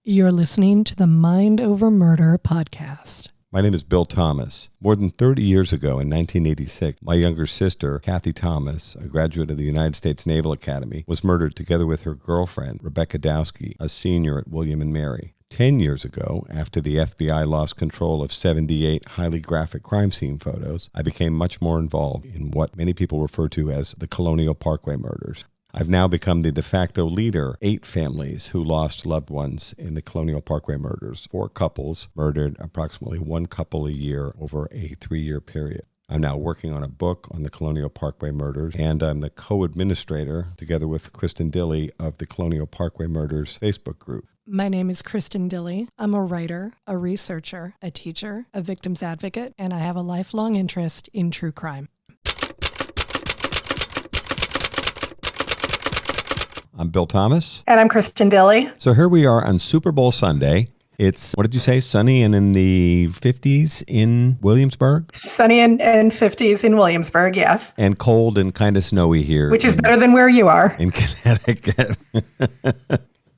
You're listening to the Mind Over Murder podcast. My name is Bill Thomas. More than 30 years ago, in 1986, my younger sister, Kathy Thomas, a graduate of the United States Naval Academy, was murdered together with her girlfriend, Rebecca Dowski, a senior at William & Mary. 10 years ago, after the FBI lost control of 78 highly graphic crime scene photos, I became much more involved in what many people refer to as the Colonial Parkway murders. I've now become the de facto leader, 8 families who lost loved ones in the Colonial Parkway murders. 4 couples murdered, approximately 1 couple a year over a 3-year period. I'm now working on a book on the Colonial Parkway murders, and I'm the co-administrator, together with Kristin Dilley, of the Colonial Parkway Murders Facebook group. My name is Kristin Dilley. I'm a writer, a researcher, a teacher, a victim's advocate, and I have a lifelong interest in true crime. I'm Bill Thomas. And I'm Kristin Dilley. So here we are on Super Bowl Sunday. It's, what did you say, sunny and in the 50s in Williamsburg? Sunny and 50s in Williamsburg, yes. And cold and kind of snowy here. Which is better than where you are. In Connecticut.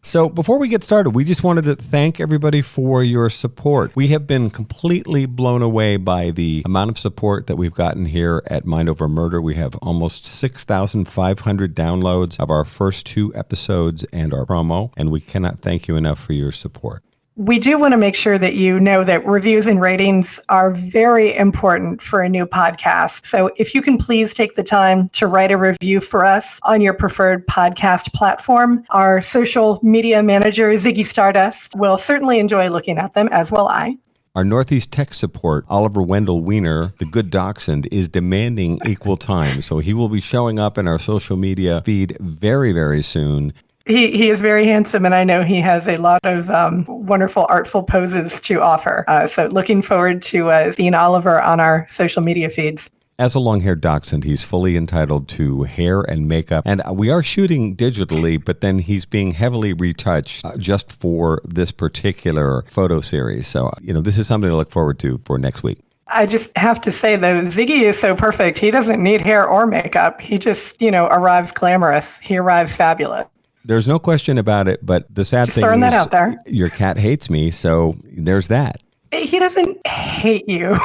So before we get started, we just wanted to thank everybody for your support. We have been completely blown away by the amount of support that we've gotten here at Mind Over Murder. We have almost 6,500 downloads of our first 2 episodes and our promo, and we cannot thank you enough for your support. We do want to make sure that you know that reviews and ratings are very important for a new podcast. So if you can please take the time to write a review for us on your preferred podcast platform, our social media manager, Ziggy Stardust, will certainly enjoy looking at them, as will I. Our Northeast Tech support, Oliver Wendell Wiener, the good dachshund, is demanding equal time. So he will be showing up in our social media feed very, very soon. He is very handsome, and I know he has a lot of wonderful, artful poses to offer. So looking forward to seeing Oliver on our social media feeds. As a long-haired dachshund, he's fully entitled to hair and makeup. And we are shooting digitally, but then he's being heavily retouched just for this particular photo series. So, this is something to look forward to for next week. I just have to say, though, Ziggy is so perfect. He doesn't need hair or makeup. He just, arrives glamorous. He arrives fabulous. There's no question about it, but the sad just thing throwing is that out there. Your cat hates me, so there's that. He doesn't hate you.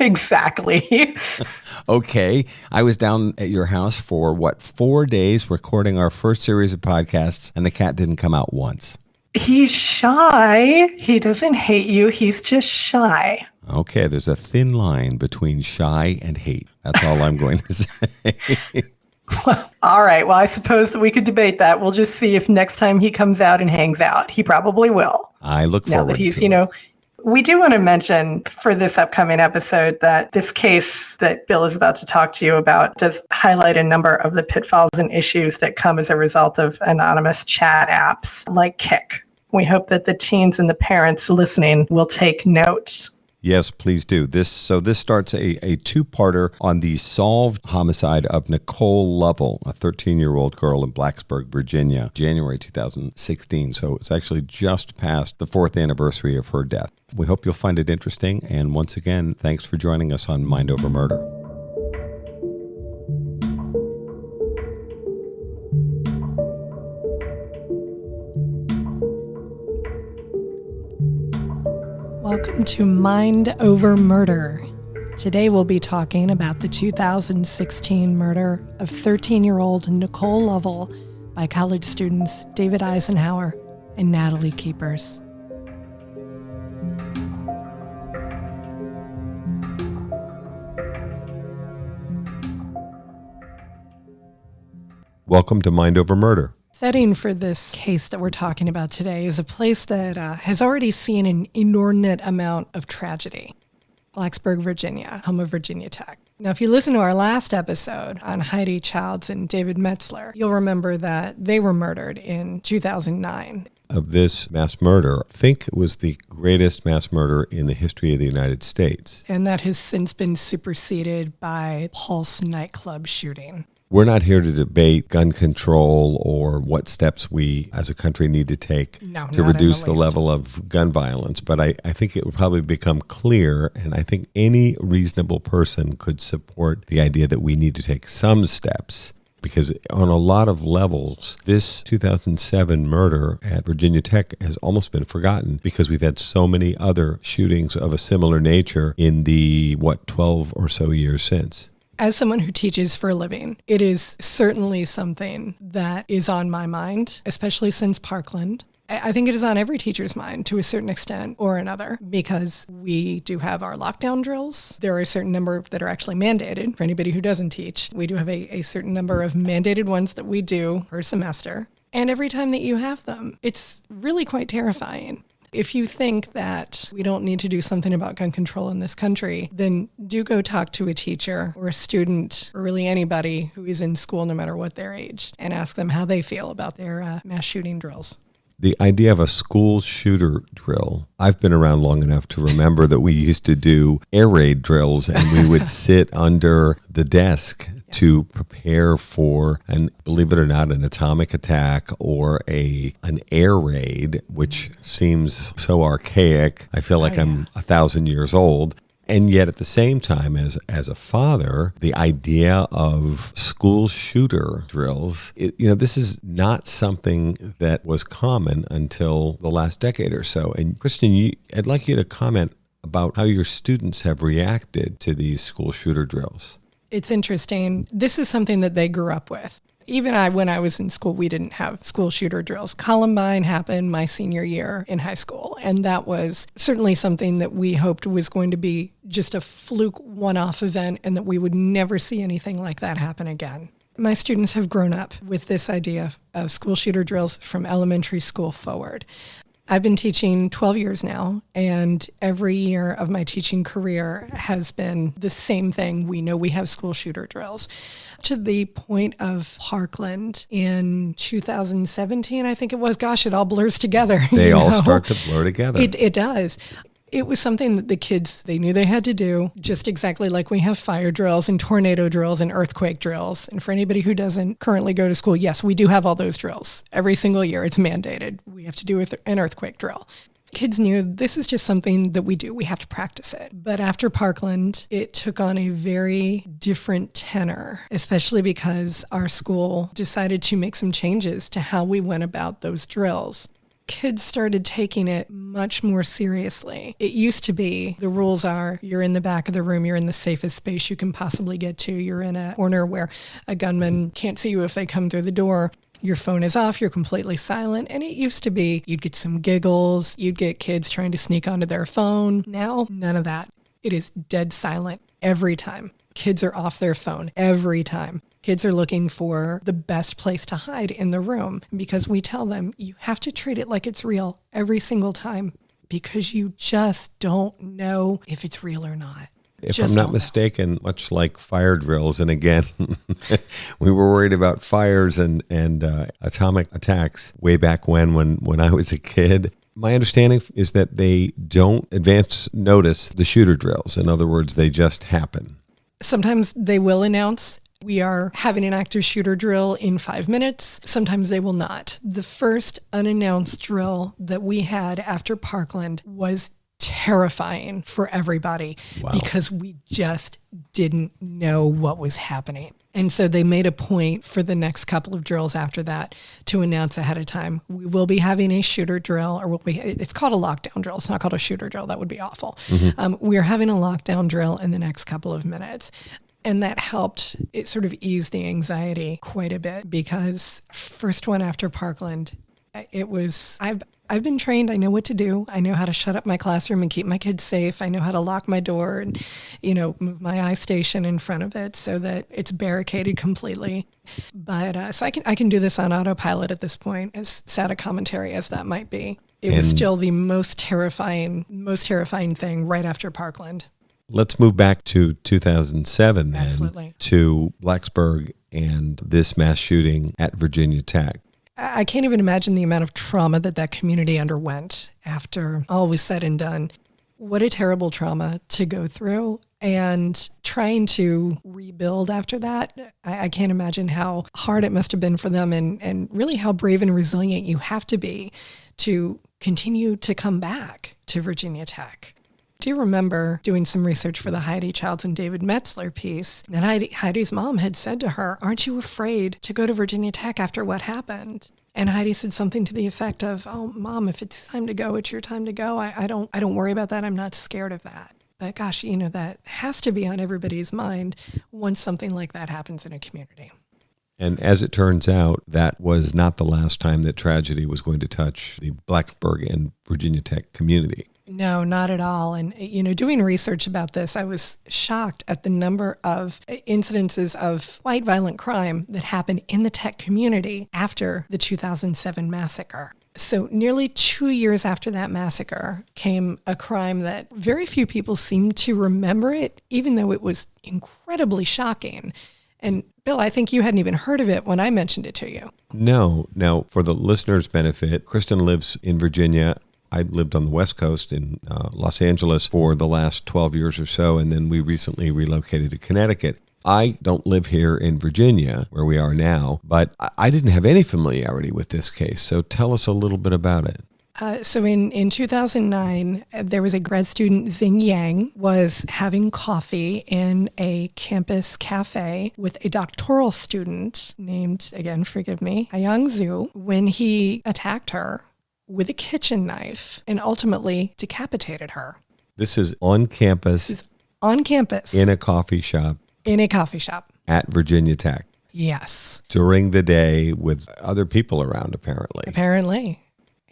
Exactly. Okay. I was down at your house for, 4 days recording our first series of podcasts, and the cat didn't come out once. He's shy. He doesn't hate you. He's just shy. Okay. There's a thin line between shy and hate. That's all I'm going to say. All right. Well, I suppose that we could debate that. We'll just see if next time he comes out and hangs out. He probably will. I look forward now that he's, to it. We do want to mention for this upcoming episode that this case that Bill is about to talk to you about does highlight a number of the pitfalls and issues that come as a result of anonymous chat apps like Kik. We hope that the teens and the parents listening will take notes. Yes, please do. This starts a 2-parter on the solved homicide of Nicole Lovell, a 13-year-old girl in Blacksburg, Virginia, January 2016. So it's actually just past the 4th anniversary of her death. We hope you'll find it interesting. And once again, thanks for joining us on Mind Over Murder. Welcome to Mind Over Murder. Today we'll be talking about the 2016 murder of 13-year-old Nicole Lovell by college students David Eisenhower and Natalie Keepers. Welcome to Mind Over Murder. Setting for this case that we're talking about today is a place that has already seen an inordinate amount of tragedy. Blacksburg, Virginia, home of Virginia Tech. Now, if you listen to our last episode on Heidi Childs and David Metzler, you'll remember that they were murdered in 2009. Of this mass murder, I think it was the greatest mass murder in the history of the United States. And that has since been superseded by Pulse nightclub shooting. We're not here to debate gun control or what steps we as a country need to take to reduce the level of gun violence. But I think it would probably become clear, and I think any reasonable person could support the idea that we need to take some steps because on a lot of levels, this 2007 murder at Virginia Tech has almost been forgotten because we've had so many other shootings of a similar nature in the, 12 or so years since. As someone who teaches for a living, it is certainly something that is on my mind, especially since Parkland. I think it is on every teacher's mind to a certain extent or another, because we do have our lockdown drills. There are a certain number that are actually mandated for anybody who doesn't teach. We do have a certain number of mandated ones that we do per semester. And every time that you have them, it's really quite terrifying. If you think that we don't need to do something about gun control in this country, then do go talk to a teacher or a student or really anybody who is in school, no matter what their age, and ask them how they feel about their mass shooting drills. The idea of a school shooter drill, I've been around long enough to remember that we used to do air raid drills, and we would sit under the desk to prepare for, and believe it or not, an atomic attack or an air raid, which seems so archaic. I feel like I'm 1,000 years old. And yet at the same time, as a father, the idea of school shooter drills, this is not something that was common until the last decade or so. And Kristin, I'd like you to comment about how your students have reacted to these school shooter drills. It's interesting. This is something that they grew up with. Even when I was in school, we didn't have school shooter drills. Columbine happened my senior year in high school, and that was certainly something that we hoped was going to be just a fluke one-off event and that we would never see anything like that happen again. My students have grown up with this idea of school shooter drills from elementary school forward. I've been teaching 12 years now, and every year of my teaching career has been the same thing. We know we have school shooter drills. To the point of Parkland in 2017, I think it was. Gosh, it all blurs together. They all start to blur together. It does. It was something that the kids, they knew they had to do, just exactly like we have fire drills and tornado drills and earthquake drills. And for anybody who doesn't currently go to school, yes, we do have all those drills. Every single year, it's mandated. We have to do an earthquake drill. Kids knew this is just something that we do. We have to practice it. But after Parkland, it took on a very different tenor, especially because our school decided to make some changes to how we went about those drills. Kids started taking it much more seriously. It used to be the rules are you're in the back of the room, you're in the safest space you can possibly get to, you're in a corner where a gunman can't see you if they come through the door. Your phone is off, you're completely silent. And it used to be you'd get some giggles, you'd get kids trying to sneak onto their phone. Now, none of that. It is dead silent every time. Kids are off their phone every time. Kids are looking for the best place to hide in the room because we tell them you have to treat it like it's real every single time because you just don't know if it's real or not. If I'm not mistaken, much like fire drills, and again, we were worried about fires and atomic attacks way back when I was a kid. My understanding is that they don't advance notice the shooter drills. In other words, they just happen. Sometimes they will announce we are having an active shooter drill in 5 minutes. Sometimes they will not. The first unannounced drill that we had after Parkland was terrifying for everybody because we just didn't know what was happening. And so they made a point for the next couple of drills after that to announce ahead of time, we will be having a shooter drill, or it's called a lockdown drill. It's not called a shooter drill. That would be awful. Mm-hmm. We are having a lockdown drill in the next couple of minutes. And that helped it sort of ease the anxiety quite a bit because first one after Parkland, it was, I've been trained. I know what to do. I know how to shut up my classroom and keep my kids safe. I know how to lock my door and, move my eye station in front of it so that it's barricaded completely. But so I can do this on autopilot at this point, as sad a commentary as that might be. It was still the most terrifying thing right after Parkland. Let's move back to 2007 then. Absolutely. To Blacksburg and this mass shooting at Virginia Tech. I can't even imagine the amount of trauma that community underwent after all was said and done. What a terrible trauma to go through, and trying to rebuild after that. I can't imagine how hard it must have been for them and really how brave and resilient you have to be to continue to come back to Virginia Tech. Do you remember doing some research for the Heidi Childs and David Metzler piece? And Heidi's mom had said to her, "Aren't you afraid to go to Virginia Tech after what happened?" And Heidi said something to the effect of, "Oh, Mom, if it's time to go, it's your time to go. I don't worry about that. I'm not scared of that." But gosh, that has to be on everybody's mind once something like that happens in a community. And as it turns out, that was not the last time that tragedy was going to touch the Blacksburg and Virginia Tech community. No, not at all. And, doing research about this, I was shocked at the number of incidences of quite violent crime that happened in the tech community after the 2007 massacre. So nearly 2 years after that massacre came a crime that very few people seem to remember it, even though it was incredibly shocking. And Bill, I think you hadn't even heard of it when I mentioned it to you. No. Now, for the listeners' benefit, Kristin lives in Virginia. I lived on the West Coast in Los Angeles for the last 12 years or so, and then we recently relocated to Connecticut. I don't live here in Virginia, where we are now, but I didn't have any familiarity with this case. So tell us a little bit about it. So in 2009, there was a grad student, Xing Yang, was having coffee in a campus cafe with a doctoral student named, again, forgive me, Hayang Zhu, when he attacked her with a kitchen knife and ultimately decapitated her. This is on campus. This is on campus. In a coffee shop. In a coffee shop. At Virginia Tech. Yes. During the day with other people around, apparently. Apparently.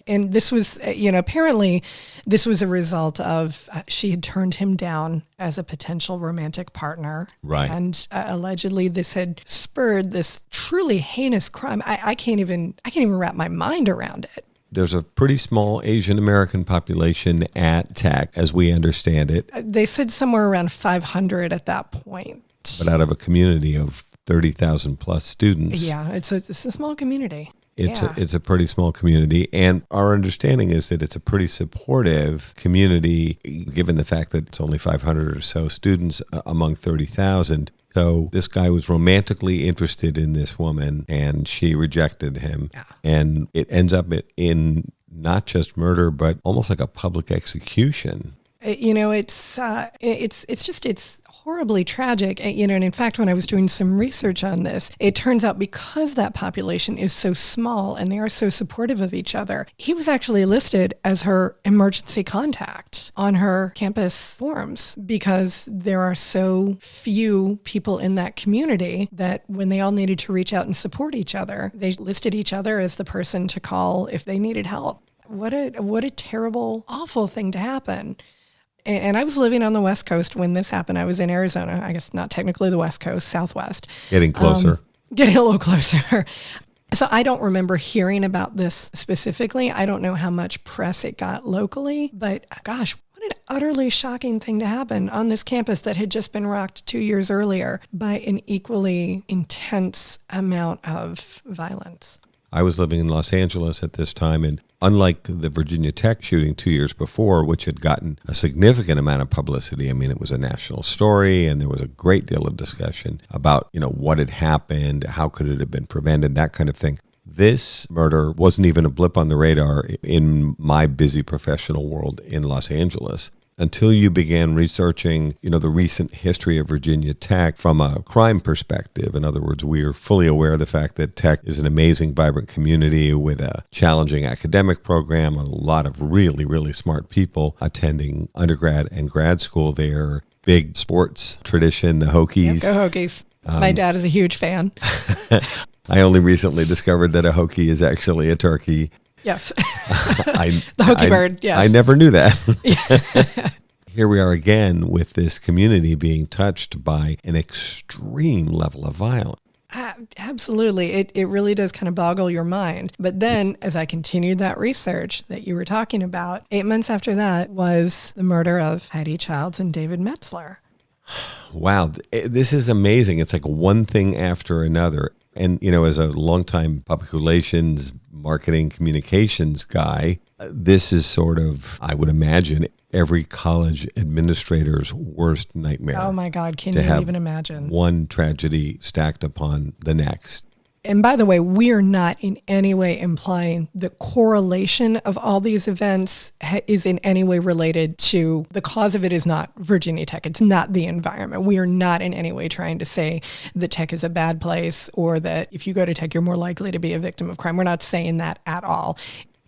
And this was, apparently this was a result of she had turned him down as a potential romantic partner. Right. And allegedly this had spurred this truly heinous crime. I can't even wrap my mind around it. There's a pretty small Asian American population at Tech, as we understand it. They said somewhere around 500 at that point. But out of a community of 30,000 plus students. Yeah, it's a small community. It's a pretty small community. And our understanding is that it's a pretty supportive community, given the fact that it's only 500 or so students among 30,000. So this guy was romantically interested in this woman, and she rejected him. Yeah. And it ends up in not just murder, but almost like a public execution. It's horribly tragic. And in fact, when I was doing some research on this, it turns out because that population is so small and they are so supportive of each other, he was actually listed as her emergency contact on her campus forums because there are so few people in that community that when they all needed to reach out and support each other, they listed each other as the person to call if they needed help. What a terrible, awful thing to happen. And I was living on the West Coast when this happened. I was in Arizona. I guess not technically the West Coast, Southwest. Getting closer. Getting a little closer. So I don't remember hearing about this specifically. I don't know how much press it got locally. But gosh, what an utterly shocking thing to happen on this campus that had just been rocked 2 years earlier by an equally intense amount of violence. I was living in Los Angeles at this time, and unlike the Virginia Tech shooting 2 years before, which had gotten a significant amount of publicity, I mean, it was a national story, and there was a great deal of discussion about, what had happened, how could it have been prevented, that kind of thing. This murder wasn't even a blip on the radar in my busy professional world in Los Angeles until you began researching, the recent history of Virginia Tech from a crime perspective. In other words, we are fully aware of the fact that Tech is an amazing, vibrant community with a challenging academic program, a lot of really, really smart people attending undergrad and grad school there. Big sports tradition, the Hokies. Yep, go Hokies. My dad is a huge fan. I only recently discovered that a Hokie is actually a turkey. Yes. The Hokie bird, yes. I never knew that. Here we are again with this community being touched by an extreme level of violence. Absolutely. It really does kind of boggle your mind. But then as I continued that research that you were talking about, 8 months after that was the murder of Heidi Childs and David Metzler. Wow. This is amazing. It's like one thing after another. And, as a longtime public relations, marketing, communications guy, this is sort of, I would imagine, every college administrator's worst nightmare. Oh my God, can you even imagine? One tragedy stacked upon the next. And by the way, we are not in any way implying the correlation of all these events is in any way related to the cause of it is not Virginia Tech. It's not the environment. We are not in any way trying to say that Tech is a bad place or that if you go to Tech, you're more likely to be a victim of crime. We're not saying that at all.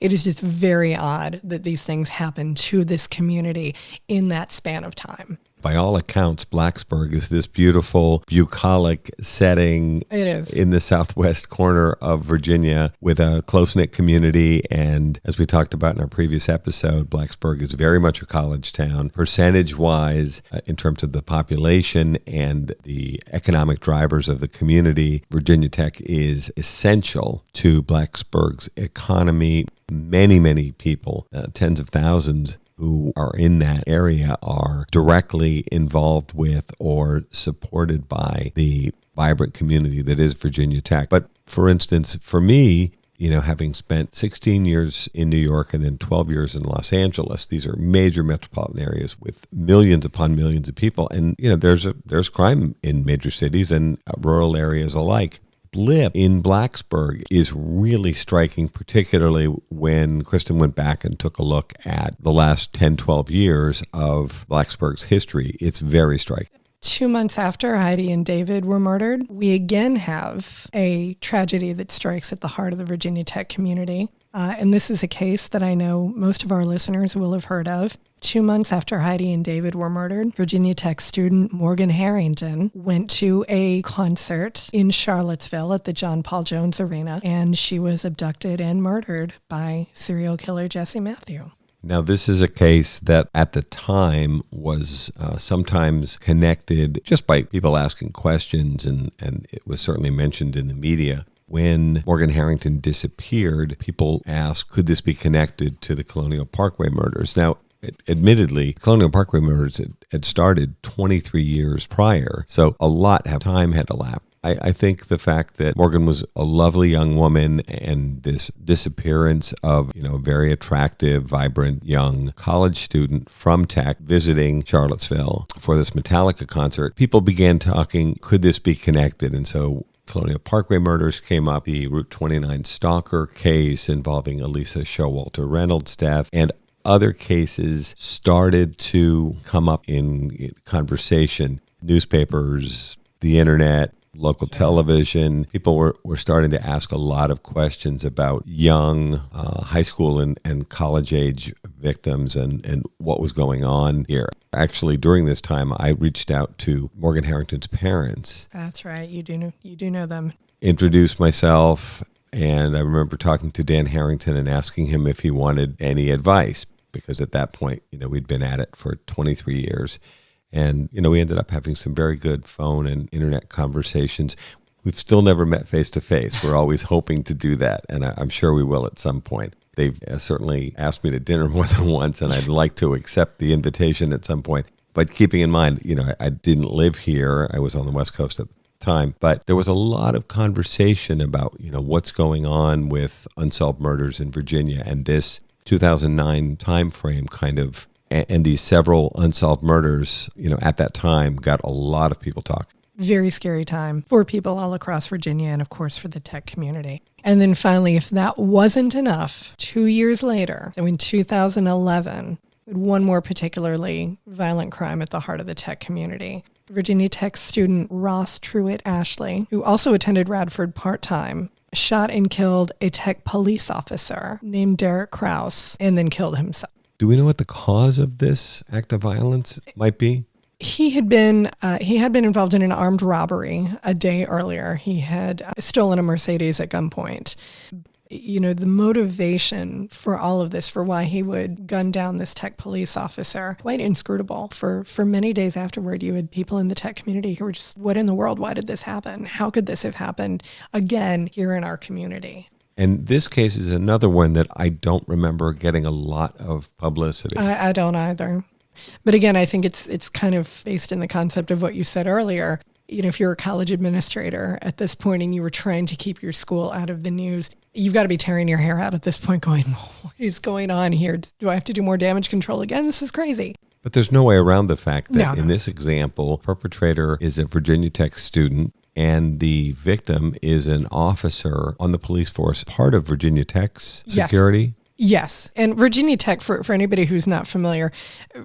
It is just very odd that these things happen to this community in that span of time. By all accounts, Blacksburg is this beautiful, bucolic setting in the southwest corner of Virginia with a close-knit community. And as we talked about in our previous episode, Blacksburg is very much a college town. Percentage-wise, in terms of the population and the economic drivers of the community, Virginia Tech is essential to Blacksburg's economy. Many, many people, tens of thousands, who are in that area are directly involved with or supported by the vibrant community that is Virginia Tech. But for instance, for me, having spent 16 years in New York and then 12 years in Los Angeles, these are major metropolitan areas with millions upon millions of people. And, there's crime in major cities and rural areas alike. Blip in Blacksburg is really striking, particularly when Kristin went back and took a look at the last 10, 12 years of Blacksburg's history. It's very striking. 2 months after Heidi and David were murdered, we again have a tragedy that strikes at the heart of the Virginia Tech community. And this is a case that I know most of our listeners will have heard of. 2 months after Heidi and David were murdered, Virginia Tech student Morgan Harrington went to a concert in Charlottesville at the John Paul Jones Arena, and she was abducted and murdered by serial killer Jesse Matthew. Now, this is a case that at the time was sometimes connected just by people asking questions, and it was certainly mentioned in the media. When Morgan Harrington disappeared, people asked, could this be connected to the Colonial Parkway murders? Now, admittedly, Colonial Parkway murders had started 23 years prior, so a lot of time had elapsed. I think the fact that Morgan was a lovely young woman and this disappearance of, a very attractive, vibrant young college student from Tech visiting Charlottesville for this Metallica concert, people began talking, could this be connected? And so Colonial Parkway murders came up, the Route 29 stalker case involving Elisa Showalter Reynolds' death, and other cases started to come up in conversation. Newspapers, the internet, local television. People were starting to ask a lot of questions about young high school and college age victims and what was going on here. Actually, during this time, I reached out to Morgan Harrington's parents. That's right. You do know them. Introduced myself, and I remember talking to Dan Harrington and asking him if he wanted any advice, because at that point, we'd been at it for 23 years. And, we ended up having some very good phone and internet conversations. We've still never met face to face. We're always hoping to do that, and I'm sure we will at some point. They've certainly asked me to dinner more than once, and I'd like to accept the invitation at some point. But keeping in mind, I didn't live here. I was on the West Coast at the time. But there was a lot of conversation about, what's going on with unsolved murders in Virginia, and this 2009 timeframe kind of, and these several unsolved murders, at that time got a lot of people talking. Very scary time for people all across Virginia and, of course, for the Tech community. And then finally, if that wasn't enough, 2 years later, so in 2011, one more particularly violent crime at the heart of the Tech community. Virginia Tech student Ross Truitt Ashley, who also attended Radford part-time, shot and killed a Tech police officer named Derek Krause and then killed himself. Do we know what the cause of this act of violence might be? He had been involved in an armed robbery a day earlier. He had stolen a Mercedes at gunpoint. The motivation for all of this, for why he would gun down this Tech police officer, quite inscrutable. For many days afterward, you had people in the Tech community who were just, what in the world? Why did this happen? How could this have happened again here in our community? And this case is another one that I don't remember getting a lot of publicity. I don't either. But again, I think it's kind of based in the concept of what you said earlier. If you're a college administrator at this point and you were trying to keep your school out of the news, you've got to be tearing your hair out at this point going, what is going on here? Do I have to do more damage control again? This is crazy. But there's no way around the fact that in this example, perpetrator is a Virginia Tech student. And the victim is an officer on the police force, part of Virginia Tech's security. Yes. And Virginia Tech, for anybody who's not familiar,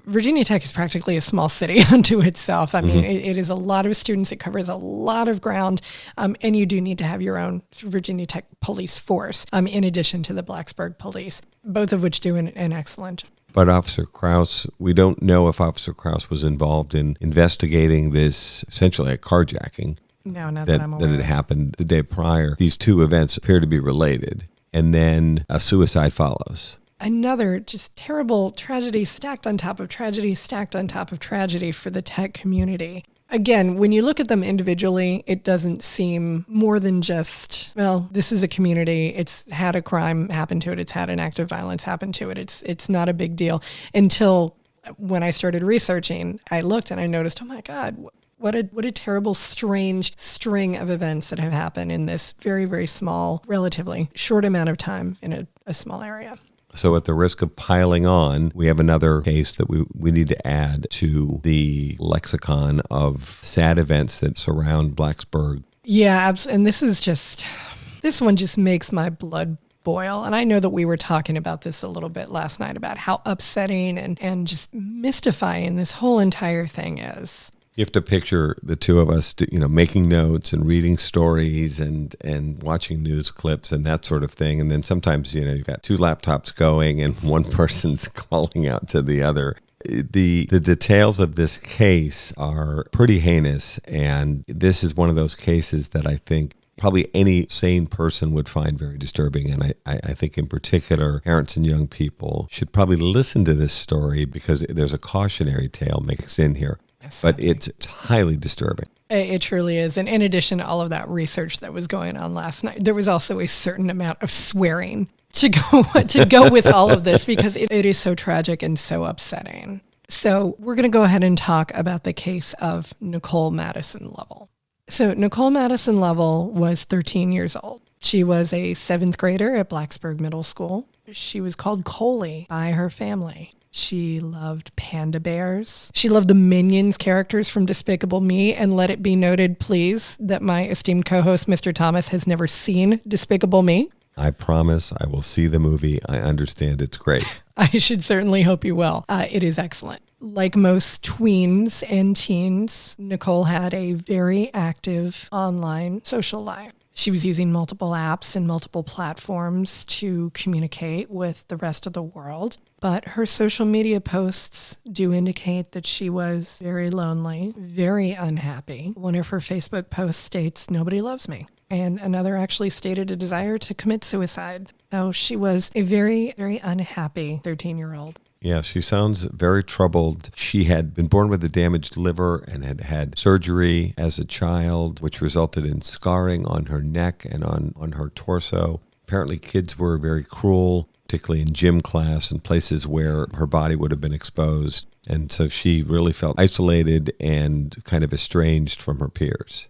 Virginia Tech is practically a small city unto itself. I mean, it is a lot of students. It covers a lot of ground. And you do need to have your own Virginia Tech police force, in addition to the Blacksburg police, both of which do an excellent. But Officer Krause, we don't know if Officer Krause was involved in investigating this, essentially a carjacking. No, not that I'm aware that had happened the day prior. These two events appear to be related. And then a suicide follows. Another just terrible tragedy stacked on top of tragedy, stacked on top of tragedy for the tech community. Again, when you look at them individually, it doesn't seem more than just, well, this is a community. It's had a crime happen to it. It's had an act of violence happen to it. It's not a big deal. Until when I started researching, I looked and I noticed, oh my God, what a terrible, strange string of events that have happened in this very, very small, relatively short amount of time in a small area. So at the risk of piling on, we have another case that we need to add to the lexicon of sad events that surround Blacksburg. Yeah, absolutely. And this one just makes my blood boil. And I know that we were talking about this a little bit last night about how upsetting and just mystifying this whole entire thing is. You have to picture the two of us, making notes and reading stories and watching news clips and that sort of thing. And then sometimes, you've got two laptops going and one person's calling out to the other. The details of this case are pretty heinous. And this is one of those cases that I think probably any sane person would find very disturbing. And I think in particular, parents and young people should probably listen to this story because there's a cautionary tale mixed in here. But it's highly disturbing. It truly is. And in addition to all of that research that was going on last night, there was also a certain amount of swearing to go with all of this because it is so tragic and so upsetting. So we're going to go ahead and talk about the case of Nicole Madison Lovell. So Nicole Madison Lovell was 13 years old. She was a 7th grader at Blacksburg Middle School. She was called Coley by her family. She loved panda bears. She loved the Minions characters from Despicable Me. And let it be noted, please, that my esteemed co-host, Mr. Thomas, has never seen Despicable Me. I promise I will see the movie. I understand it's great. I should certainly hope you will. It is excellent. Like most tweens and teens, Nicole had a very active online social life. She was using multiple apps and multiple platforms to communicate with the rest of the world. But her social media posts do indicate that she was very lonely, very unhappy. One of her Facebook posts states, "Nobody loves me." And another actually stated a desire to commit suicide. So she was a very, very unhappy 13-year-old. Yeah, she sounds very troubled. She had been born with a damaged liver and had had surgery as a child, which resulted in scarring on her neck and on her torso. Apparently, kids were very cruel, particularly in gym class and places where her body would have been exposed. And so she really felt isolated and kind of estranged from her peers.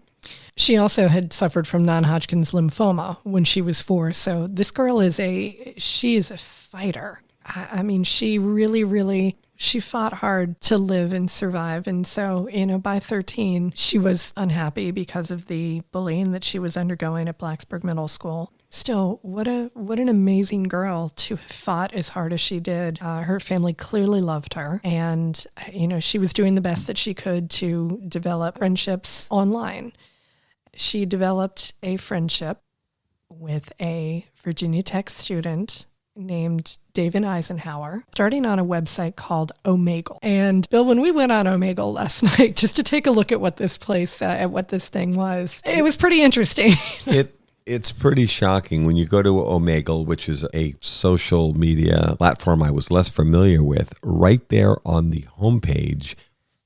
She also had suffered from non-Hodgkin's lymphoma when she was 4. So this girl is a fighter. I mean, she really, she fought hard to live and survive. And so, by 13, she was unhappy because of the bullying that she was undergoing at Blacksburg Middle School. Still, what an amazing girl to have fought as hard as she did. Her family clearly loved her. And, she was doing the best that she could to develop friendships online. She developed a friendship with a Virginia Tech student named David Eisenhower, starting on a website called Omegle. And Bill, when we went on Omegle last night, just to take a look at what this place, at what this thing was, it was pretty interesting. It's pretty shocking when you go to Omegle, which is a social media platform I was less familiar with. Right there on the homepage,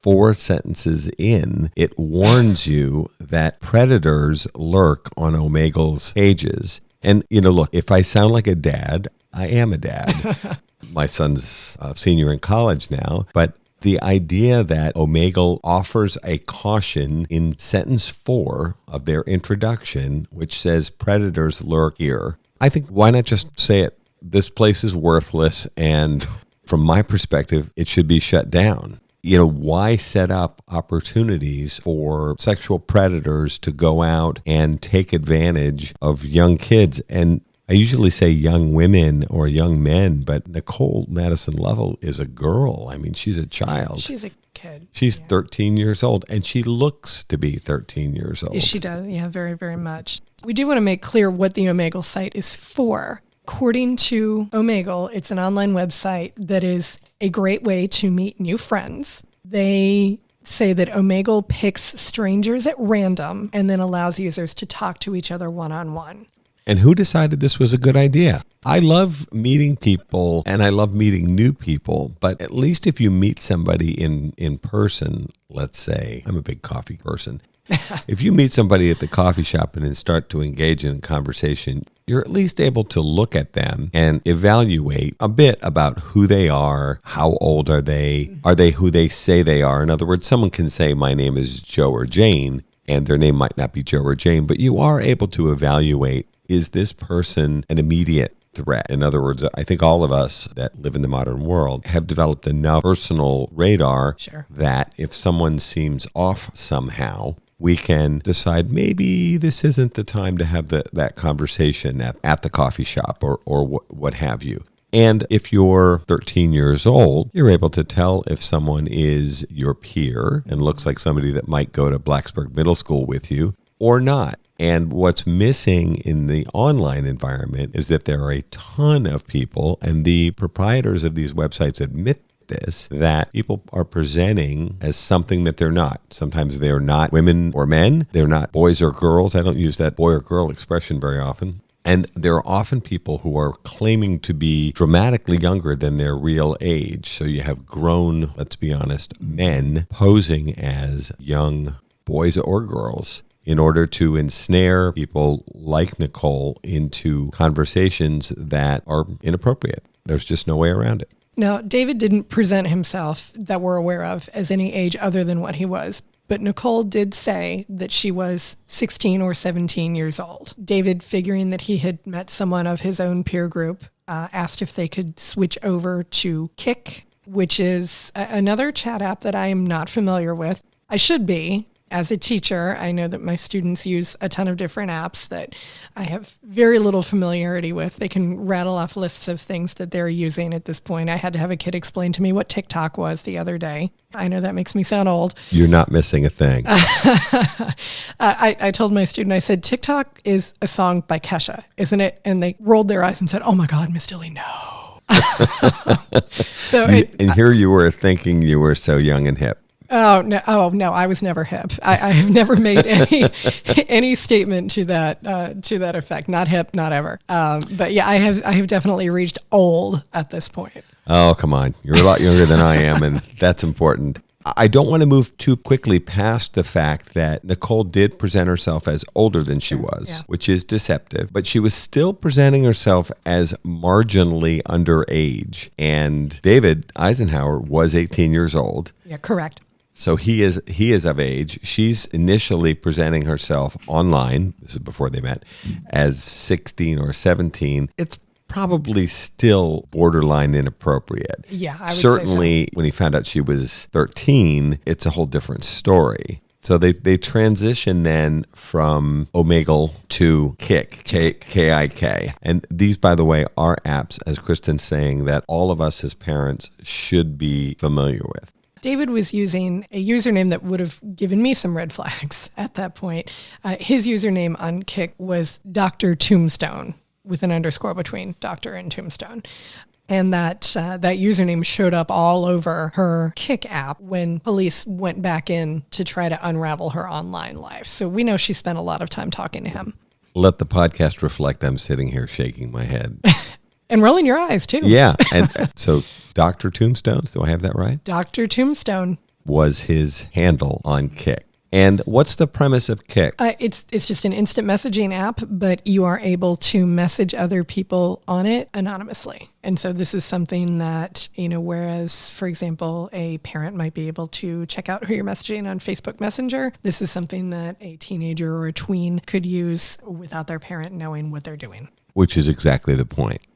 4 sentences in, it warns you that predators lurk on Omegle's pages. And, look, if I sound like a dad, I am a dad. My son's a senior in college now, but the idea that Omegle offers a caution in sentence 4 of their introduction, which says predators lurk here. I think why not just say it? This place is worthless, and from my perspective, it should be shut down. Why set up opportunities for sexual predators to go out and take advantage of young kids? And I usually say young women or young men, but Nicole Madison Lovell is a girl. I mean, she's a child. She's a kid. She's 13 years old, and she looks to be 13 years old. Yes, she does. Yeah, very, very much. We do want to make clear what the Omegle site is for. According to Omegle, it's an online website that is a great way to meet new friends. They say that Omegle picks strangers at random and then allows users to talk to each other one-on-one. And who decided this was a good idea? I love meeting people and I love meeting new people, but at least if you meet somebody in person, let's say, I'm a big coffee person. If you meet somebody at the coffee shop and then start to engage in a conversation, you're at least able to look at them and evaluate a bit about who they are, how old are they who they say they are? In other words, someone can say, my name is Joe or Jane, and their name might not be Joe or Jane, but you are able to evaluate, is this person an immediate threat? In other words, I think all of us that live in the modern world have developed enough personal radar that if someone seems off somehow, we can decide maybe this isn't the time to have that conversation at the coffee shop or what have you. And if you're 13 years old, you're able to tell if someone is your peer and looks like somebody that might go to Blacksburg Middle School with you or not. And what's missing in the online environment is that there are a ton of people, and the proprietors of these websites admit this, that people are presenting as something that they're not. Sometimes they're not women or men. They're not boys or girls. I don't use that boy or girl expression very often. And there are often people who are claiming to be dramatically younger than their real age. So you have grown, let's be honest, men posing as young boys or girls in order to ensnare people like Nicole into conversations that are inappropriate. There's just no way around it. Now, David didn't present himself, that we're aware of, as any age other than what he was. But Nicole did say that she was 16 or 17 years old. David, figuring that he had met someone of his own peer group, asked if they could switch over to Kik, which is another chat app that I am not familiar with. I should be. As a teacher, I know that my students use a ton of different apps that I have very little familiarity with. They can rattle off lists of things that they're using at this point. I had to have a kid explain to me what TikTok was the other day. I know that makes me sound old. You're not missing a thing. I told my student, I said, TikTok is a song by Kesha, isn't it? And they rolled their eyes and said, oh my God, Miss Dilley, no. And here you were thinking you were so young and hip. Oh no! I was never hip. I have never made any statement to that effect. Not hip, not ever. But yeah, I have definitely reached old at this point. Oh, come on! You're a lot younger than I am, and that's important. I don't want to move too quickly past the fact that Nicole did present herself as older than she was, which is deceptive, but she was still presenting herself as marginally underage. And David Eisenhower was 18 years old. Yeah, correct. So he is of age. She's initially presenting herself online, this is before they met, as 16 or 17. It's probably still borderline inappropriate. Yeah, I would Certainly, say so. When he found out she was 13, it's a whole different story. So they transition then from Omegle to Kik, K-I-K. And these, by the way, are apps, as Kristin's saying, that all of us as parents should be familiar with. David was using a username that would have given me some red flags at that point. His username on Kik was Dr. Tombstone, with an underscore between Dr. and Tombstone. And that username showed up all over her Kik app when police went back in to try to unravel her online life. So we know she spent a lot of time talking to him. Let the podcast reflect I'm sitting here shaking my head. And rolling your eyes, too. Yeah. And so Dr. Tombstones, do I have that right? Dr. Tombstone was his handle on Kik. And what's the premise of Kik? It's just an instant messaging app, but you are able to message other people on it anonymously. And so this is something that, whereas, for example, a parent might be able to check out who you're messaging on Facebook Messenger, this is something that a teenager or a tween could use without their parent knowing what they're doing. Which is exactly the point.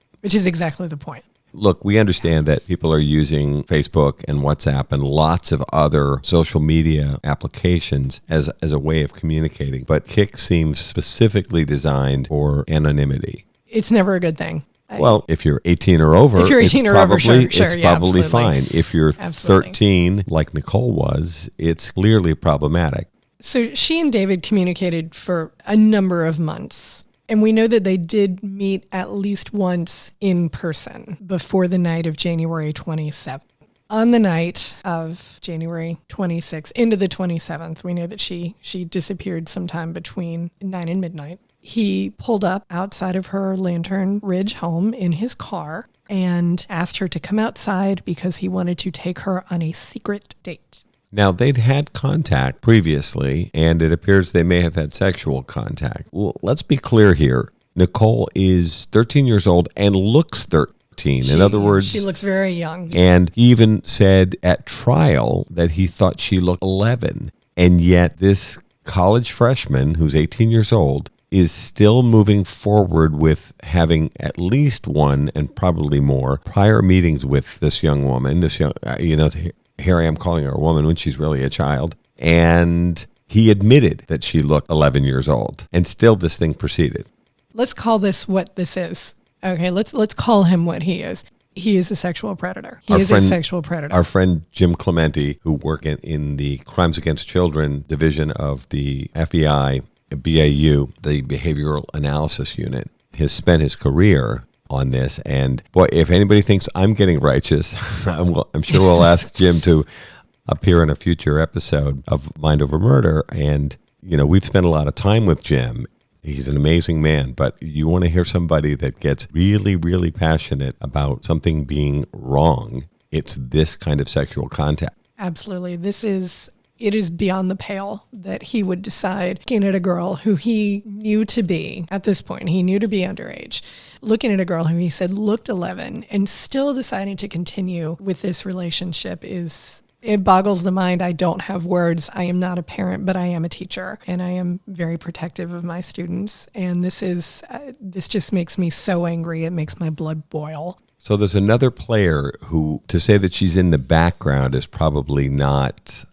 Look, we understand that people are using Facebook and WhatsApp and lots of other social media applications as a way of communicating, but Kik seems specifically designed for anonymity. It's never a good thing. Well, if you're 18 or over, it's probably fine. If you're 13, like Nicole was, it's clearly problematic. So she and David communicated for a number of months. And we know that they did meet at least once in person before the night of January 27th. On the night of January 26th into the 27th, we know that she disappeared sometime between 9 and midnight. He pulled up outside of her Lantern Ridge home in his car and asked her to come outside because he wanted to take her on a secret date. Now, they'd had contact previously, and it appears they may have had sexual contact. Well, let's be clear here. Nicole is 13 years old and looks 13. In other words, she looks very young. And even said at trial that he thought she looked 11. And yet this college freshman who's 18 years old is still moving forward with having at least one and probably more prior meetings with this young woman, here I am calling her a woman when she's really a child. And he admitted that she looked 11 years old. And still this thing proceeded. Let's call this what this is. Okay, let's call him what he is. He is a sexual predator. He is a sexual predator. Our friend Jim Clemente, who worked in the Crimes Against Children division of the FBI, BAU, the Behavioral Analysis Unit, has spent his career on this. And boy, if anybody thinks I'm getting righteous, I'm sure we'll ask Jim to appear in a future episode of Mind Over Murder. And, we've spent a lot of time with Jim. He's an amazing man, but you want to hear somebody that gets really, really passionate about something being wrong. It's this kind of sexual contact. Absolutely. It is beyond the pale that he would decide, looking at a girl who he knew to be, at this point, he knew to be underage, looking at a girl who he said looked 11 and still deciding to continue with this relationship it boggles the mind. I don't have words. I am not a parent, but I am a teacher, and I am very protective of my students. And this just makes me so angry. It makes my blood boil. So there's another player who, to say that she's in the background is probably not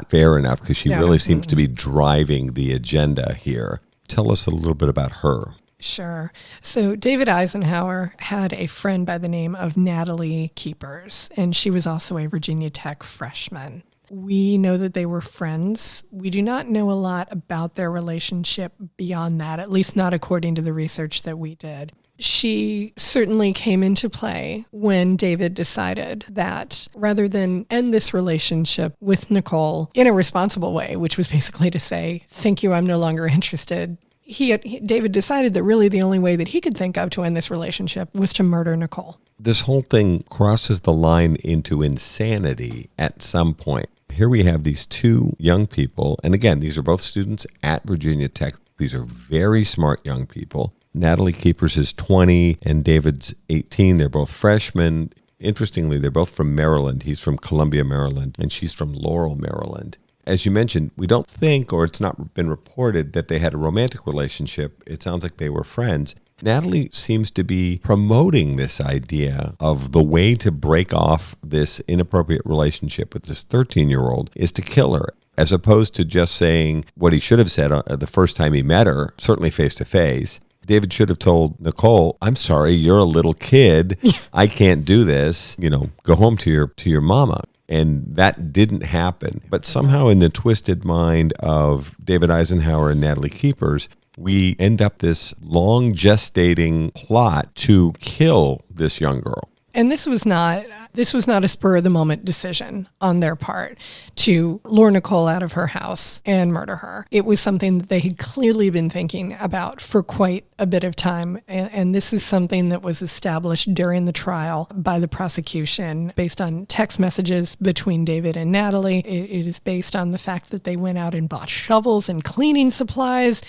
fair enough, because she really seems to be driving the agenda here. Tell us a little bit about her. Sure. So David Eisenhower had a friend by the name of Natalie Keepers, and she was also a Virginia Tech freshman. We know that they were friends. We do not know a lot about their relationship beyond that, at least not according to the research that we did. She certainly came into play when David decided that rather than end this relationship with Nicole in a responsible way, which was basically to say, thank you, I'm no longer interested, David decided that really the only way that he could think of to end this relationship was to murder Nicole. This whole thing crosses the line into insanity at some point. Here we have these two young people, and again, these are both students at Virginia Tech. These are very smart young people. Natalie Keepers is 20 and David's 18. They're both freshmen. Interestingly, they're both from Maryland. He's from Columbia, Maryland, and she's from Laurel, Maryland. As you mentioned, we don't think, or it's not been reported, that they had a romantic relationship. It sounds like they were friends. Natalie seems to be promoting this idea of the way to break off this inappropriate relationship with this 13-year-old is to kill her, as opposed to just saying what he should have said the first time he met her, certainly face-to-face. David should have told Nicole, I'm sorry, you're a little kid. I can't do this. Go home to your mama. And that didn't happen. But somehow in the twisted mind of David Eisenhower and Natalie Keepers, we end up this long gestating plot to kill this young girl. And this was not a spur of the moment decision on their part to lure Nicole out of her house and murder her. It was something that they had clearly been thinking about for quite a bit of time. And this is something that was established during the trial by the prosecution based on text messages between David and Natalie. It is based on the fact that they went out and bought shovels and cleaning supplies.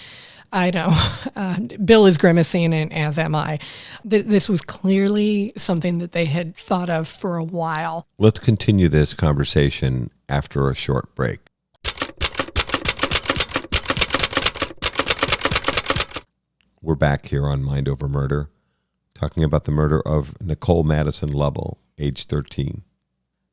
I know. Bill is grimacing, and as am I. This was clearly something that they had thought of for a while. Let's continue this conversation after a short break. We're back here on Mind Over Murder. talking about the murder of Nicole Madison Lovell, age 13.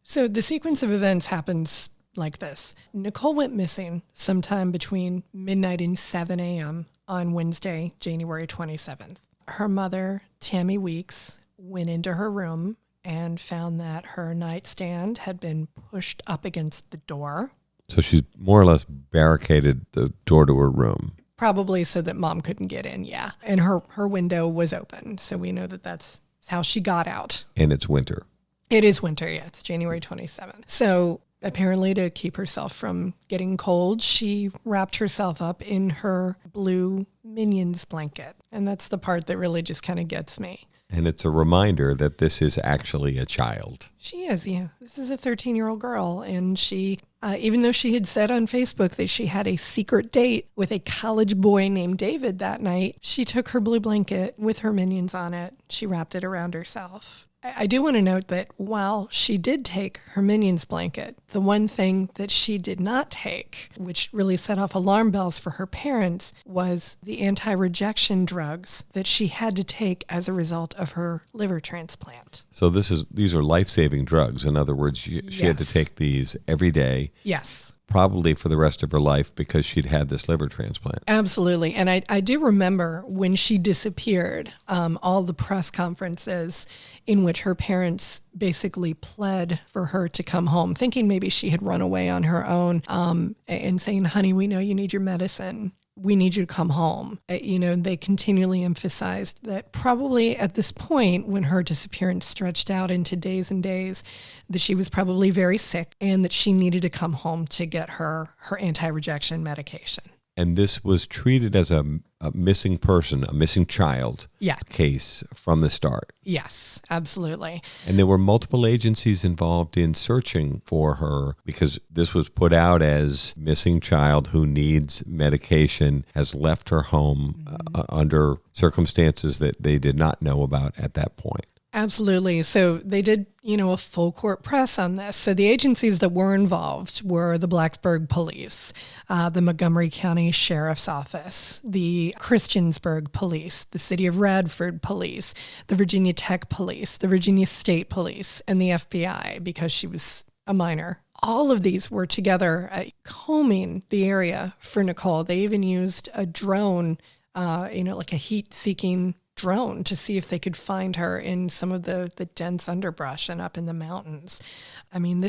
So the sequence of events happens like this. Nicole went missing sometime between midnight and 7 a.m. on Wednesday, January 27th. Her mother, Tammy Weeks, went into her room and found that her nightstand had been pushed up against the door. So she's more or less barricaded the door to her room. Probably so that mom couldn't get in, yeah. And her window was open, so we know that that's how she got out. And it's winter. It is winter, yeah. It's January 27th. So apparently to keep herself from getting cold, she wrapped herself up in her blue Minions blanket. And that's the part that really just kind of gets me. And it's a reminder that this is actually a child. She is, yeah. This is a 13-year-old girl. And she, even though she had said on Facebook that she had a secret date with a college boy named David that night, she took her blue blanket with her Minions on it. She wrapped it around herself. I do want to note that while she did take her Minions blanket, the one thing that she did not take, which really set off alarm bells for her parents, was the anti-rejection drugs that she had to take as a result of her liver transplant. So these are life-saving drugs. In other words, she had to take these every day. Yes. Probably for the rest of her life because she'd had this liver transplant. Absolutely. And I do remember when she disappeared, all the press conferences in which her parents basically pled for her to come home, thinking maybe she had run away on her own, and saying, honey, we know you need your medicine. We need you to come home. They continually emphasized that probably at this point, when her disappearance stretched out into days and days, that she was probably very sick and that she needed to come home to get her anti-rejection medication. And this was treated as a missing person, a missing child case from the start. Yes, absolutely. And there were multiple agencies involved in searching for her because this was put out as missing child who needs medication, has left her home under circumstances that they did not know about at that point. Absolutely. So they did, a full court press on this. So the agencies that were involved were the Blacksburg Police, the Montgomery County Sheriff's Office, the Christiansburg Police, the City of Radford Police, the Virginia Tech Police, the Virginia State Police, and the FBI because she was a minor. All of these were together combing the area for Nicole. They even used a drone, like a heat-seeking drone to see if they could find her in some of the dense underbrush and up in the mountains. I mean,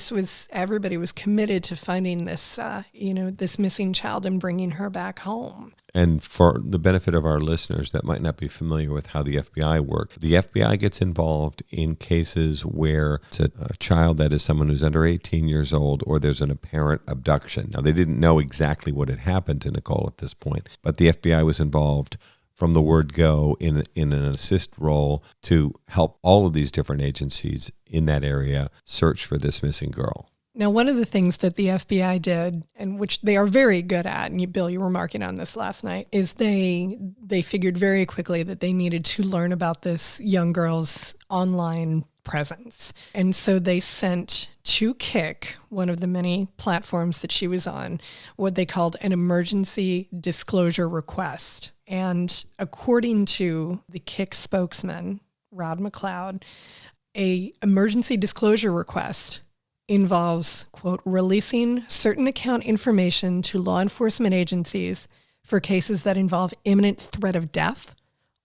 everybody was committed to finding this, this missing child and bringing her back home. And for the benefit of our listeners that might not be familiar with how the FBI work, the FBI gets involved in cases where it's a child that is someone who's under 18 years old or there's an apparent abduction. Now, they didn't know exactly what had happened to Nicole at this point, but the FBI was involved from the word go in an assist role to help all of these different agencies in that area search for this missing girl. Now, one of the things that the FBI did, and which they are very good at, and Bill, you were remarking on this last night, is they figured very quickly that they needed to learn about this young girl's online presence. And so they sent to Kik, one of the many platforms that she was on, what they called an emergency disclosure request. And according to the Kik spokesman, Rod McLeod, a emergency disclosure request involves, quote, releasing certain account information to law enforcement agencies for cases that involve imminent threat of death,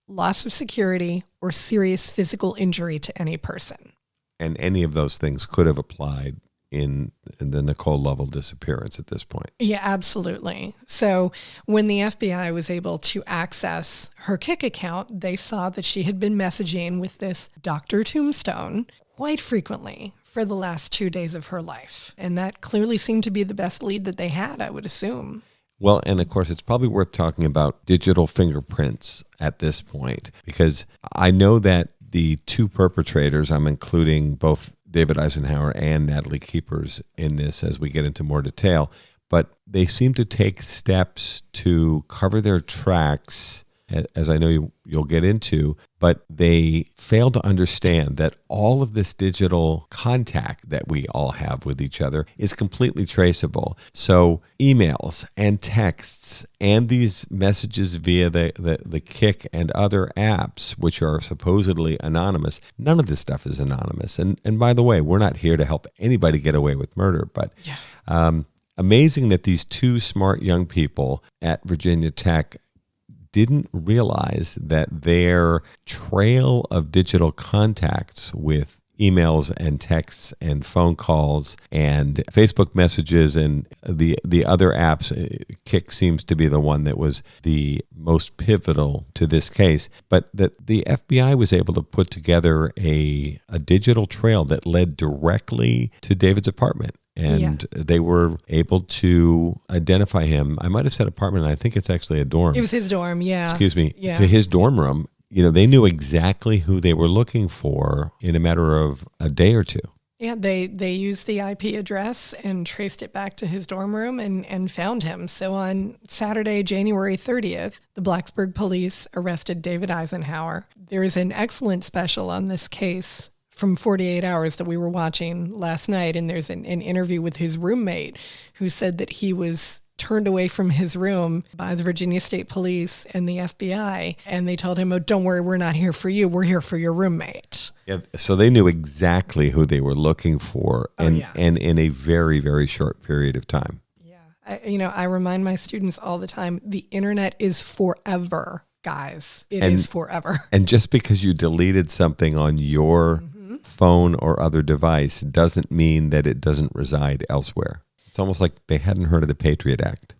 loss of security, or serious physical injury to any person. And any of those things could have applied in the Nicole Lovell disappearance at this point. Yeah, absolutely. So when the FBI was able to access her Kik account, they saw that she had been messaging with this Dr. Tombstone quite frequently for the last 2 days of her life. And that clearly seemed to be the best lead that they had, I would assume. Well, and of course, it's probably worth talking about digital fingerprints at this point, because I know that the two perpetrators, I'm including both David Eisenhower and Natalie Keepers in this as we get into more detail, but they seem to take steps to cover their tracks as I know you'll get into, but they fail to understand that all of this digital contact that we all have with each other is completely traceable. So emails and texts and these messages via the Kik and other apps, which are supposedly anonymous, none of this stuff is anonymous. And by the way, we're not here to help anybody get away with murder, but amazing that these two smart young people at Virginia Tech didn't realize that their trail of digital contacts with emails and texts and phone calls and Facebook messages and the other apps, Kik seems to be the one that was the most pivotal to this case, but that the FBI was able to put together a digital trail that led directly to David's apartment. And they were able to identify him. I might have said apartment. I think it's actually a dorm. It was his dorm, Excuse me. Yeah. To his dorm room. They knew exactly who they were looking for in a matter of a day or two. Yeah, they used the IP address and traced it back to his dorm room and found him. So on Saturday, January 30th, the Blacksburg police arrested David Eisenhower. There is an excellent special on this case from 48 Hours that we were watching last night, and there's an interview with his roommate who said that he was turned away from his room by the Virginia State Police and the FBI, and they told him, "Oh, don't worry, we're not here for you. We're here for your roommate." Yeah, so they knew exactly who they were looking for, and in a very, very short period of time. Yeah, I remind my students all the time, the internet is forever, guys. It is forever. And just because you deleted something on your phone or other device doesn't mean that it doesn't reside elsewhere. It's almost like they hadn't heard of the Patriot Act.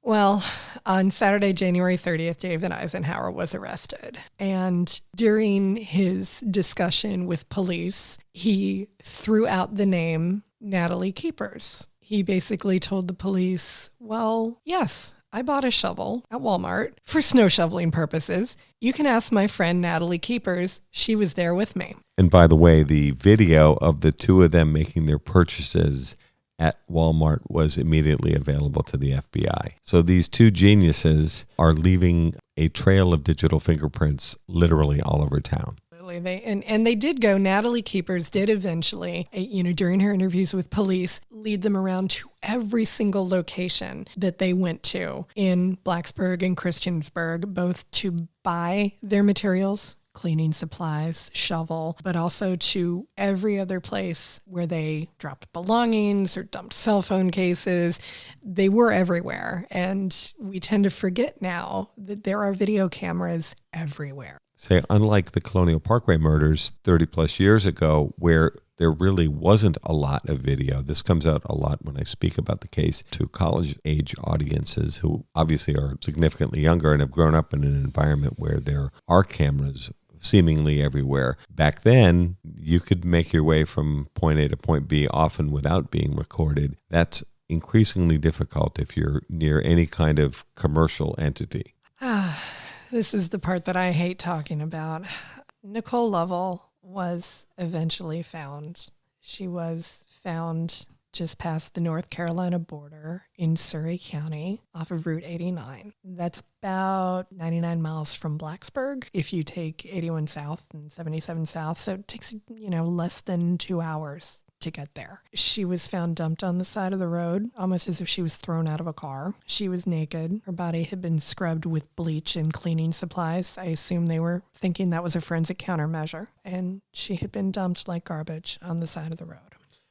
Well, on Saturday, January 30th, David Eisenhower was arrested. And during his discussion with police, he threw out the name Natalie Keepers. He basically told the police, well, yes, I bought a shovel at Walmart for snow shoveling purposes. You can ask my friend Natalie Keepers. She was there with me. And by the way, the video of the two of them making their purchases at Walmart was immediately available to the FBI. So these two geniuses are leaving a trail of digital fingerprints literally all over town. They did go. Natalie Keepers did eventually, during her interviews with police, lead them around to every single location that they went to in Blacksburg and Christiansburg, both to buy their materials, cleaning supplies, shovel, but also to every other place where they dropped belongings or dumped cell phone cases. They were everywhere. And we tend to forget now that there are video cameras everywhere. Say, unlike the Colonial Parkway murders 30 plus years ago, where there really wasn't a lot of video. This comes out a lot when I speak about the case to college-age audiences who obviously are significantly younger and have grown up in an environment where there are cameras seemingly everywhere. Back then, you could make your way from point A to point B often without being recorded. That's increasingly difficult if you're near any kind of commercial entity. This is the part that I hate talking about. Nicole Lovell was eventually found. She was found just past the North Carolina border in Surrey County off of Route 89. That's about 99 miles from Blacksburg if you take 81 South and 77 South. So it takes, less than 2 hours to get there. She was found dumped on the side of the road, almost as if she was thrown out of a car. She was naked. Her body had been scrubbed with bleach and cleaning supplies. I assume they were thinking that was a forensic countermeasure. And she had been dumped like garbage on the side of the road.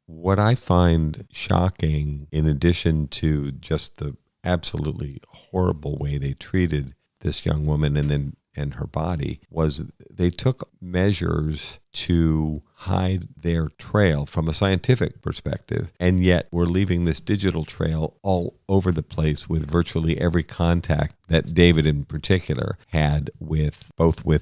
What I find shocking, in addition to just the absolutely horrible way they treated this young woman and her body, was they took measures to hide their trail from a scientific perspective, and yet we're leaving this digital trail all over the place with virtually every contact that David in particular had with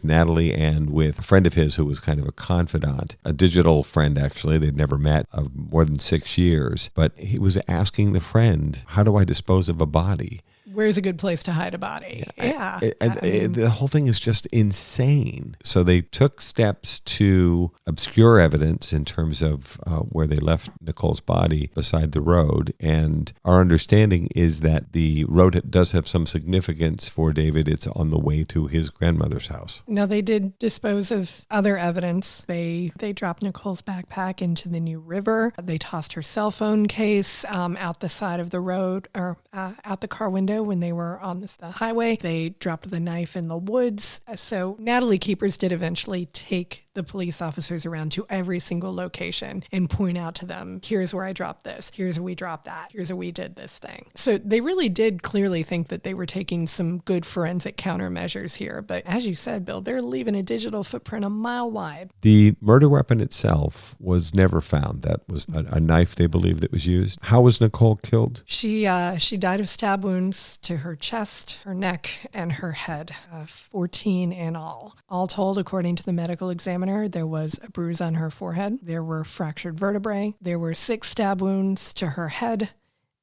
Natalie and with a friend of his who was kind of a confidant, a digital friend actually. They'd never met of more than 6 years, but he was asking the friend, how do I dispose of a body? where's a good place to hide a body? Yeah. The whole thing is just insane. So they took steps to obscure evidence in terms of where they left Nicole's body beside the road. And our understanding is that the road does have some significance for David. It's on the way to his grandmother's house. Now, they did dispose of other evidence. They dropped Nicole's backpack into the New River. They tossed her cell phone case out the side of the road, or out the car window when they were on the highway. They dropped the knife in the woods. So Natalie Keepers did eventually take the police officers around to every single location and point out to them, here's where I dropped this, here's where we dropped that, here's where we did this thing. So they really did clearly think that they were taking some good forensic countermeasures here. But as you said, Bill, they're leaving a digital footprint a mile wide. The murder weapon itself was never found. That was a knife, they believe, that was used. How was Nicole killed? She died of stab wounds to her chest, her neck, and her head, 14 in all. All told, according to the medical examiner, there was a bruise on her forehead. There were fractured vertebrae. There were 6 stab wounds to her head,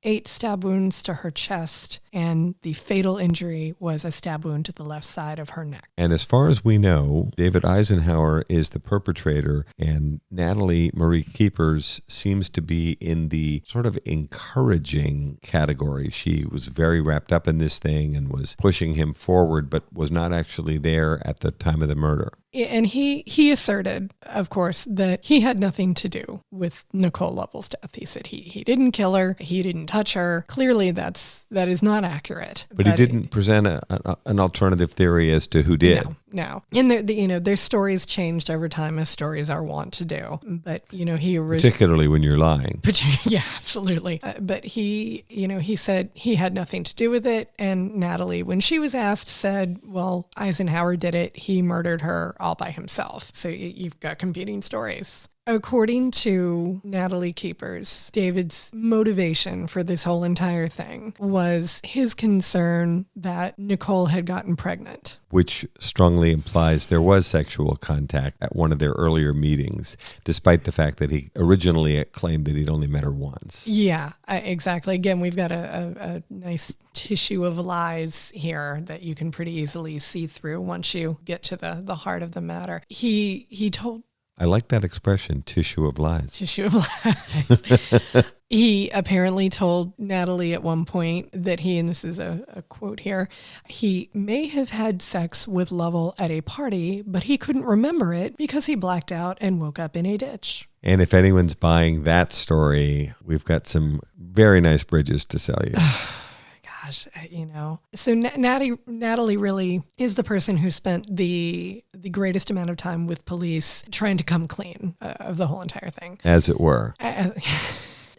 8 stab wounds to her chest, and the fatal injury was a stab wound to the left side of her neck. And as far as we know, David Eisenhower is the perpetrator, and Natalie Marie Keepers seems to be in the sort of encouraging category. She was very wrapped up in this thing and was pushing him forward, but was not actually there at the time of the murder. And he asserted, of course, that he had nothing to do with Nicole Lovell's death. He said he didn't kill her, he didn't touch her. Clearly, that is not accurate. But he didn't present an alternative theory as to who did. No. And their stories changed over time, as stories are wont to do. But he particularly when you're lying. Yeah, absolutely. But he said he had nothing to do with it. And Natalie, when she was asked, said, well, Eisenhower did it. He murdered her all by himself. So you've got competing stories. According to Natalie Keepers, David's motivation for this whole entire thing was his concern that Nicole had gotten pregnant. Which strongly implies there was sexual contact at one of their earlier meetings, despite the fact that he originally claimed that he'd only met her once. Yeah, exactly. Again, we've got a nice tissue of lies here that you can pretty easily see through once you get to the heart of the matter. He told... I like that expression, tissue of lies. Tissue of lies. He apparently told Natalie at one point that he, and this is a quote here, he may have had sex with Lovell at a party, but he couldn't remember it because he blacked out and woke up in a ditch. And if anyone's buying that story, we've got some very nice bridges to sell you. Gosh, So Natalie really is the person who spent the greatest amount of time with police trying to come clean of the whole entire thing. As it were.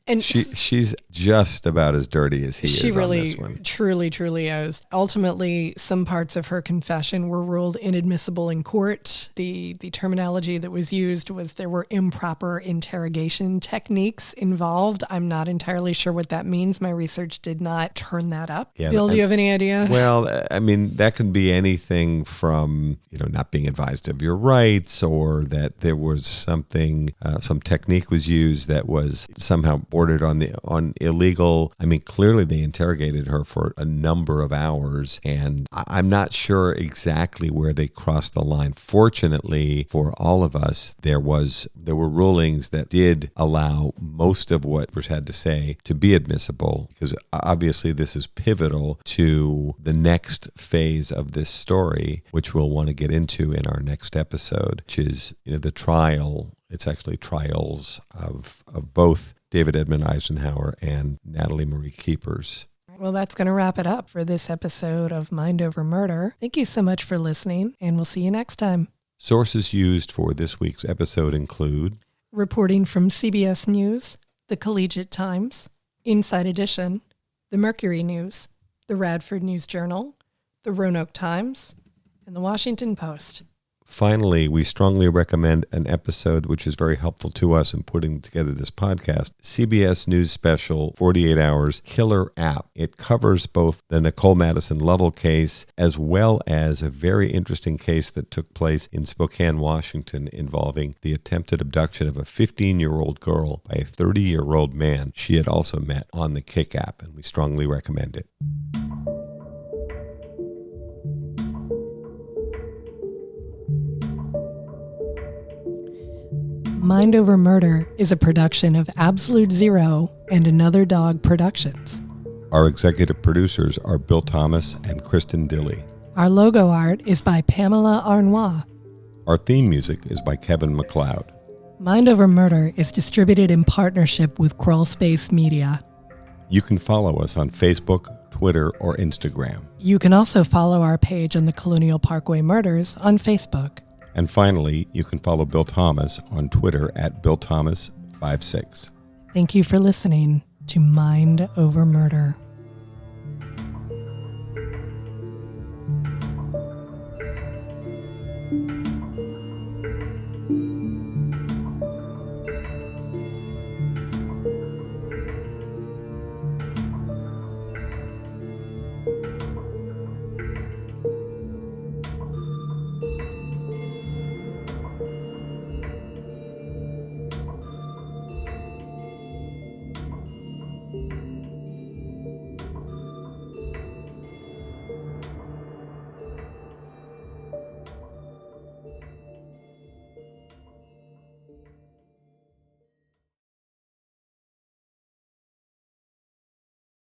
And she's just about as dirty as he is really, on this one. Truly is. Ultimately, some parts of her confession were ruled inadmissible in court. The terminology that was used was there were improper interrogation techniques involved. I'm not entirely sure what that means. My research did not turn that up. Yeah, Bill, do you have any idea? Well, I mean, that can be anything from, not being advised of your rights, or that there was something, some technique was used that was somehow bordered on illegal. I mean, clearly they interrogated her for a number of hours, and I'm not sure exactly where they crossed the line. Fortunately for all of us, there were rulings that did allow most of what was had to say to be admissible, because obviously this is pivotal to the next phase of this story, which we'll want to get into in our next episode, which is the trial. It's actually trials of both David Edmund Eisenhower and Natalie Marie Keepers. Well, that's going to wrap it up for this episode of Mind Over Murder. Thank you so much for listening, and we'll see you next time. Sources used for this week's episode include reporting from CBS News, the Collegiate Times, Inside Edition, the Mercury News, the Radford News Journal, the Roanoke Times, and the Washington Post. Finally, we strongly recommend an episode which is very helpful to us in putting together this podcast, CBS News Special 48 Hours Killer App. It covers both the Nicole Madison Lovell case as well as a very interesting case that took place in Spokane, Washington, involving the attempted abduction of a 15-year-old girl by a 30-year-old man she had also met on the Kick app, and we strongly recommend it. Mind Over Murder is a production of Absolute Zero and Another Dog Productions. Our executive producers are Bill Thomas and Kristin Dilley. Our logo art is by Pamela Arnois. Our theme music is by Kevin MacLeod. Mind Over Murder is distributed in partnership with Crawlspace Media. You can follow us on Facebook, Twitter, or Instagram. You can also follow our page on the Colonial Parkway Murders on Facebook. And finally, you can follow Bill Thomas on Twitter at BillThomas56. Thank you for listening to Mind Over Murder.